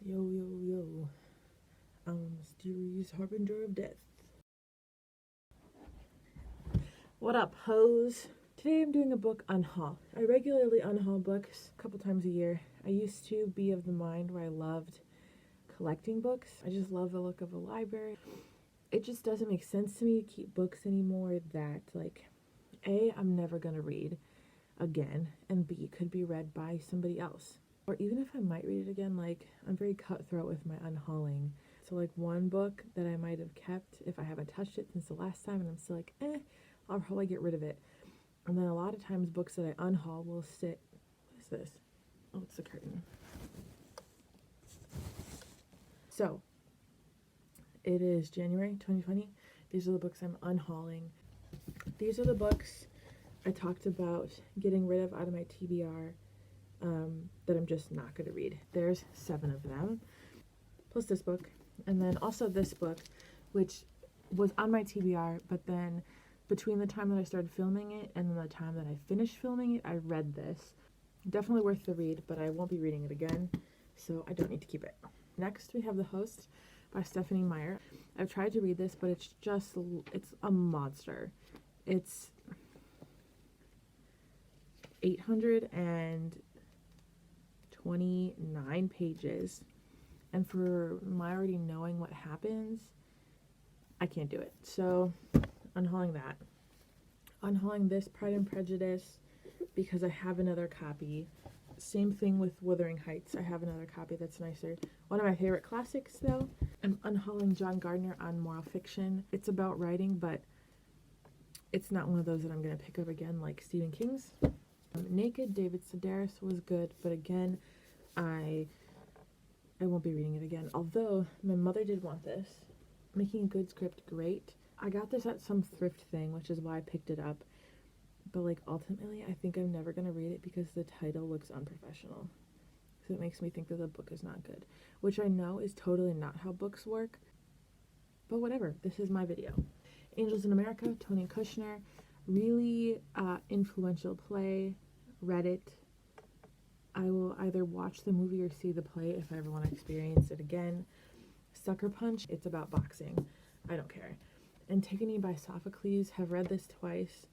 Yo, yo, yo. I'm a mysterious harbinger of death. What up, hoes? Today I'm doing a book unhaul. I regularly unhaul books a couple times a year. I used to be of the mind where I loved collecting books. I just love the look of a library. It just doesn't make sense to me to keep books anymore that, like, A, I'm never gonna read again, and B, could be read by somebody else. Or even if I might read it again, like, I'm very cutthroat with my unhauling. So, like, one book that I might have kept if I haven't touched it since the last time and I'm still like, I'll probably get rid of it. And then a lot of times books that I unhaul will sit, what is this? Oh, it's the curtain. So, it is January 2020. These are the books I'm unhauling. These are the books I talked about getting rid of out of my TBR that I'm just not going to read. There's 7 of them, plus this book, and then also this book, which was on my TBR, but then between the time that I started filming it and the time that I finished filming it, I read this. Definitely worth the read, but I won't be reading it again, so I don't need to keep it. Next, we have The Host by Stephenie Meyer. I've tried to read this, but it's a monster. It's 829 pages, and for my already knowing what happens, I can't do it. So, unhauling that. Unhauling this, Pride and Prejudice, because I have another copy. Same thing with Wuthering Heights. I have another copy that's nicer. One of my favorite classics, though, I'm unhauling John Gardner on moral fiction. It's about writing, but it's not one of those that I'm going to pick up again like Stephen King's. Naked, David Sedaris was good, but again, I won't be reading it again. Although, my mother did want this. Making a Good Script, great. I got this at some thrift thing, which is why I picked it up. But, like, ultimately, I think I'm never going to read it because the title looks unprofessional. So it makes me think that the book is not good. Which I know is totally not how books work. But whatever, this is my video. Angels in America, Tony Kushner. Really influential play. Read it. I will either watch the movie or see the play if I ever want to experience it again. Sucker Punch, it's about boxing. I don't care. Antigone by Sophocles, have read this twice.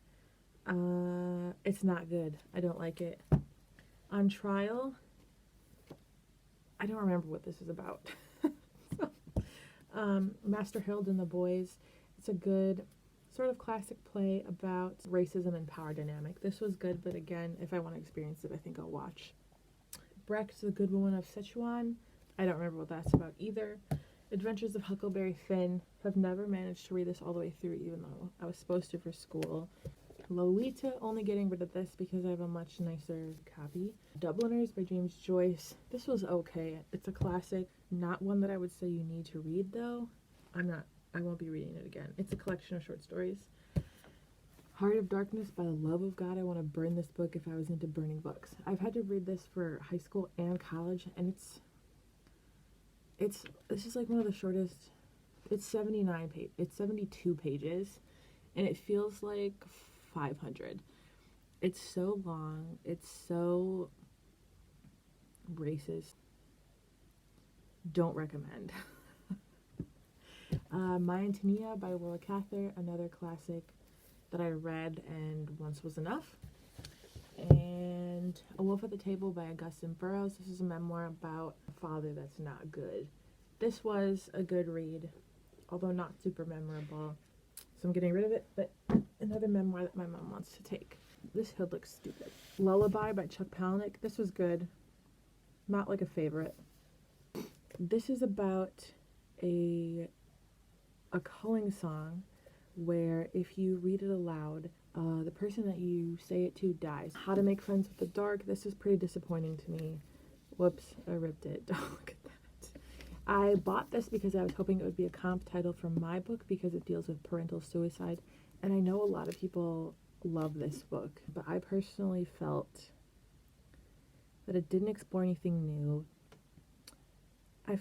It's not good. I don't like it. On Trial, I don't remember what this is about. Master Hild and the Boys, it's a good sort of classic play about racism and power dynamic. This was good, but again, if I want to experience it, I think I'll watch. Brecht, The Good Woman of Sichuan, I don't remember what that's about either. Adventures of Huckleberry Finn, have never managed to read this all the way through, even though I was supposed to for school. Lolita, only getting rid of this because I have a much nicer copy. Dubliners by James Joyce, this was okay. It's a classic, not one that I would say you need to read though. I won't be reading it again. It's a collection of short stories. Heart of Darkness, by the love of God, I want to burn this book if I was into burning books. I've had to read this for high school and college, and this is like one of the shortest. It's 72 pages, and it feels like 500. It's so long. It's so racist. Don't recommend. My Antonia by Willa Cather, another classic that I read and once was enough. And A Wolf at the Table by Augustine Burroughs. This is a memoir about a father that's not good. This was a good read, although not super memorable. So I'm getting rid of it, but another memoir that my mom wants to take. This hood looks stupid. Lullaby by Chuck Palahniuk. This was good. Not like a favorite. This is about a calling song where if you read it aloud, the person that you say it to dies. How to Make Friends with the Dark. This is pretty disappointing to me. Whoops, I ripped it. Don't look at that. I bought this because I was hoping it would be a comp title from my book because it deals with parental suicide. And I know a lot of people love this book, but I personally felt that it didn't explore anything new. Okay.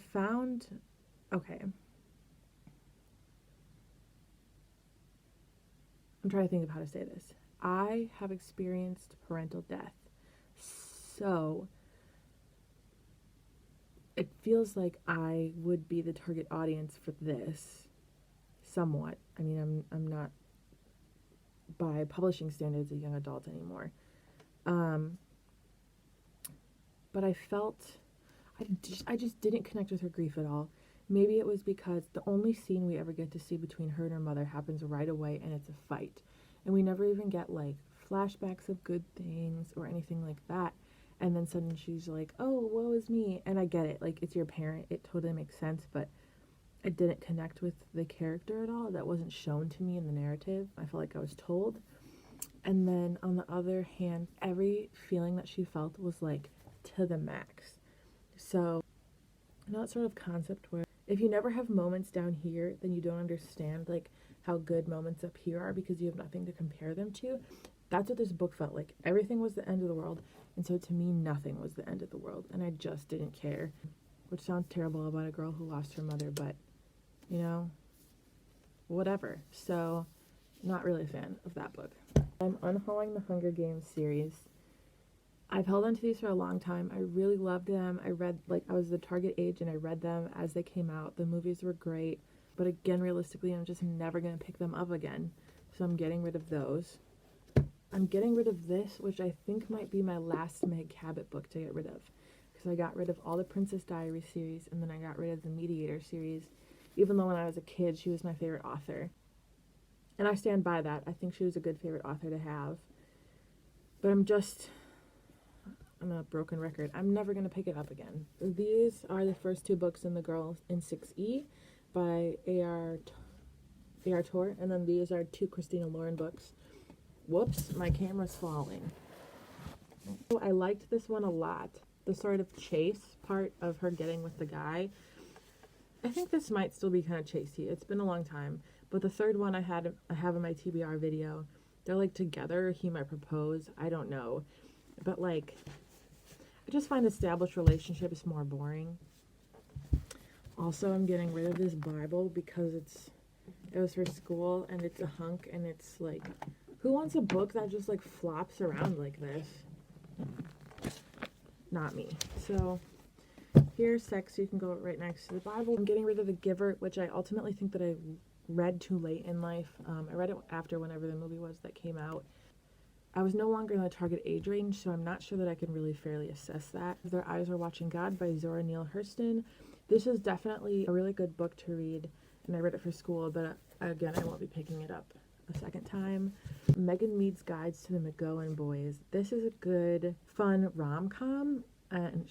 I'm trying to think of how to say this. I have experienced parental death. So it feels like I would be the target audience for this, somewhat. I mean, I'm not, by publishing standards, a young adult anymore. But I felt, I just didn't connect with her grief at all. Maybe it was because the only scene we ever get to see between her and her mother happens right away, and it's a fight. And we never even get, like, flashbacks of good things or anything like that. And then suddenly she's like, oh, woe is me. And I get it. Like, it's your parent. It totally makes sense. But I didn't connect with the character at all. That wasn't shown to me in the narrative. I felt like I was told. And then, on the other hand, every feeling that she felt was, like, to the max. So, that sort of concept where if you never have moments down here, then you don't understand, like, how good moments up here are because you have nothing to compare them to. That's what this book felt like. Everything was the end of the world, and so to me, nothing was the end of the world, and I just didn't care. Which sounds terrible about a girl who lost her mother, but, you know, whatever. So, not really a fan of that book. I'm unhauling the Hunger Games series. I've held on to these for a long time. I really loved them. I read, like, I was the target age and I read them as they came out. The movies were great, but again, realistically, I'm just never going to pick them up again. So I'm getting rid of those. I'm getting rid of this, which I think might be my last Meg Cabot book to get rid of. Because I got rid of all the Princess Diaries series, and then I got rid of the Mediator series, even though when I was a kid, she was my favorite author. And I stand by that. I think she was a good favorite author to have. But I'm a broken record. I'm never going to pick it up again. These are the first two books in The Girl in 6E by A.R. Torre, and then these are two Christina Lauren books. Whoops, my camera's falling. So I liked this one a lot. The sort of chase part of her getting with the guy. I think this might still be kind of chasey. It's been a long time. But the third one I have in my TBR video. They're like together. He might propose. I don't know. But like, I just find established relationships more boring. Also, I'm getting rid of this Bible because it was for school and it's a hunk and it's like, who wants a book that just like flops around like this? Not me. So here's sex, so you can go right next to the Bible. I'm getting rid of The Giver, which I ultimately think that I read too late in life. I read it after whenever the movie was that came out. I was no longer in the target age range, so I'm not sure that I can really fairly assess that. Their Eyes Were Watching God by Zora Neale Hurston. This is definitely a really good book to read, and I read it for school, but again, I won't be picking it up a second time. Megan Mead's Guides to the McGowan Boys. This is a good, fun rom-com, and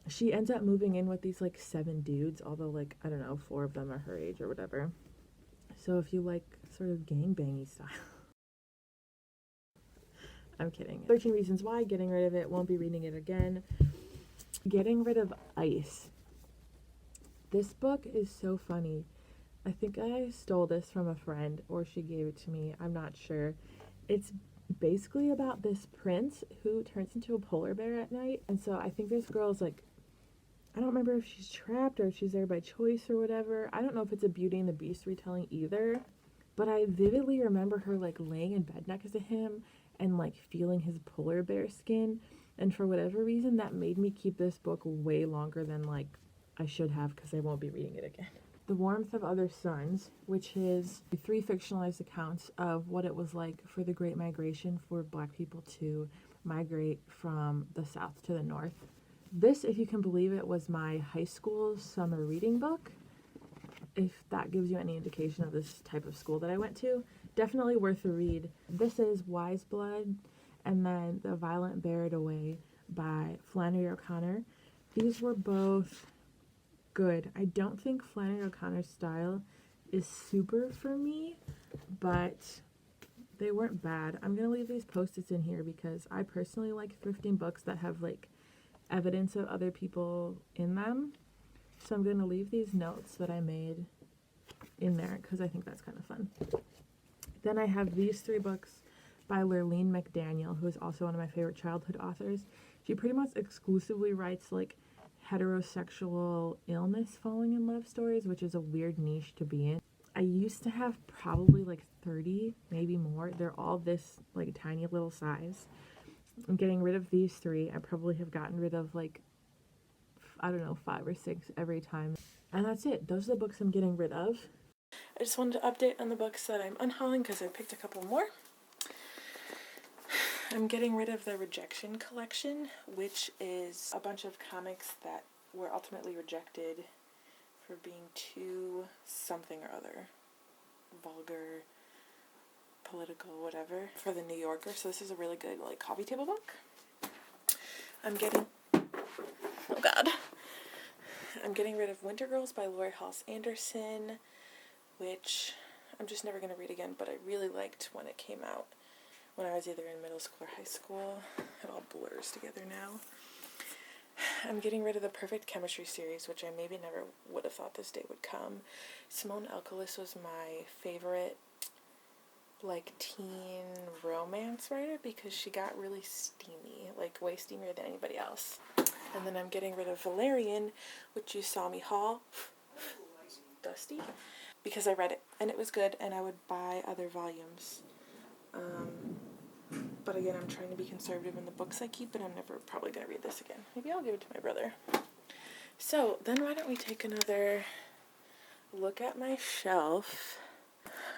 she ends up moving in with these like 7 dudes, although like, I don't know, 4 of them are her age or whatever. So if you like sort of gangbangy style. I'm kidding. 13 Reasons Why, getting rid of it, won't be reading it again. Getting rid of Ice. This book is so funny. I think I stole this from a friend, or she gave it to me, I'm not sure. It's basically about this prince who turns into a polar bear at night, and so I think this girl's like, I don't remember if she's trapped or if she's there by choice or whatever. I don't know if it's a Beauty and the Beast retelling either, but I vividly remember her like laying in bed next to him and like feeling his polar bear skin, and for whatever reason that made me keep this book way longer than like I should have, because I won't be reading it again. The Warmth of Other Suns, which is 3 fictionalized accounts of what it was like for the Great Migration for Black people to migrate from the South to the North. This, if you can believe it, was my high school summer reading book. If that gives you any indication of this type of school that I went to, definitely worth a read. This is Wise Blood, and then The Violent Bear It Away by Flannery O'Connor. These were both good. I don't think Flannery O'Connor's style is super for me, but they weren't bad. I'm gonna leave these post-its in here because I personally like thrifting books that have like evidence of other people in them. So I'm gonna leave these notes that I made in there because I think that's kind of fun. Then I have these 3 books by Lurleen McDaniel, who is also one of my favorite childhood authors. She pretty much exclusively writes like heterosexual illness falling in love stories, which is a weird niche to be in. I used to have probably like 30, maybe more. They're all this like tiny little size. I'm getting rid of these 3. I probably have gotten rid of like I don't know, 5 or 6 every time. And that's it. Those are the books I'm getting rid of. I just wanted to update on the books that I'm unhauling because I picked a couple more. I'm getting rid of the Rejection collection, which is a bunch of comics that were ultimately rejected for being too something or other. Vulgar, political, whatever, for the New Yorker. So this is a really good like coffee table book. I'm getting rid of Winter Girls by Lori Halse Anderson, which I'm just never going to read again, but I really liked when it came out when I was either in middle school or high school. It all blurs together now. I'm getting rid of the Perfect Chemistry series, which I maybe never would have thought this day would come. Simone Elkolis was my favorite like teen romance writer because she got really steamy, like way steamier than anybody else. And then I'm getting rid of Valerian, which you saw me haul. Dusty. Because I read it and it was good and I would buy other volumes. But again, I'm trying to be conservative in the books I keep, and I'm never probably going to read this again. Maybe I'll give it to my brother. So then why don't we take another look at my shelf.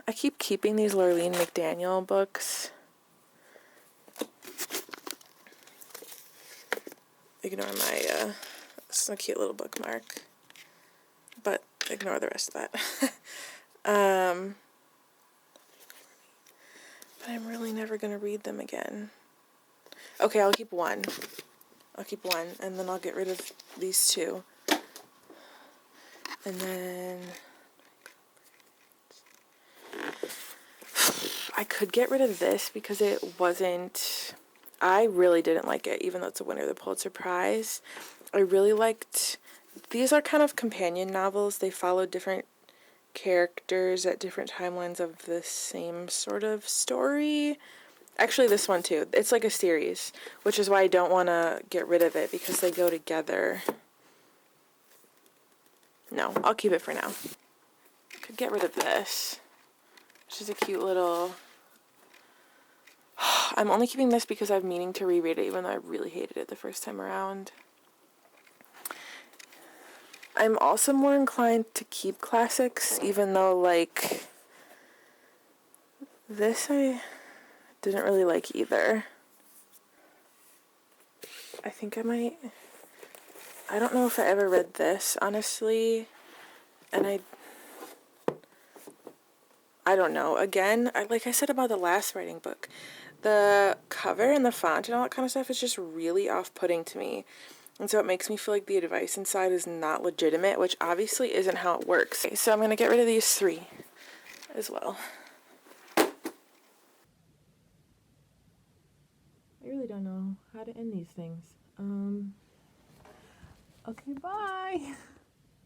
I keep keeping these Lorleen McDaniel books. Ignore my, it's a cute little bookmark. But ignore the rest of that. But I'm really never going to read them again. Okay, I'll keep one. And then I'll get rid of these 2. And then I could get rid of this because it wasn't, I really didn't like it, even though it's a winner of the Pulitzer Prize. I really liked, these are kind of companion novels. They follow different characters at different timelines of the same sort of story. Actually, this one too. It's like a series, which is why I don't want to get rid of it because they go together. No, I'll keep it for now. Could get rid of this, which is a cute little... I'm only keeping this because I'm meaning to reread it, even though I really hated it the first time around. I'm also more inclined to keep classics, even though, like, this I didn't really like either. I think I might... I don't know if I ever read this, honestly, and I don't know. Again, like I said about the last writing book, the cover and the font and all that kind of stuff is just really off-putting to me. And so it makes me feel like the advice inside is not legitimate, which obviously isn't how it works. Okay, so I'm going to get rid of these 3 as well. I really don't know how to end these things. Okay, bye!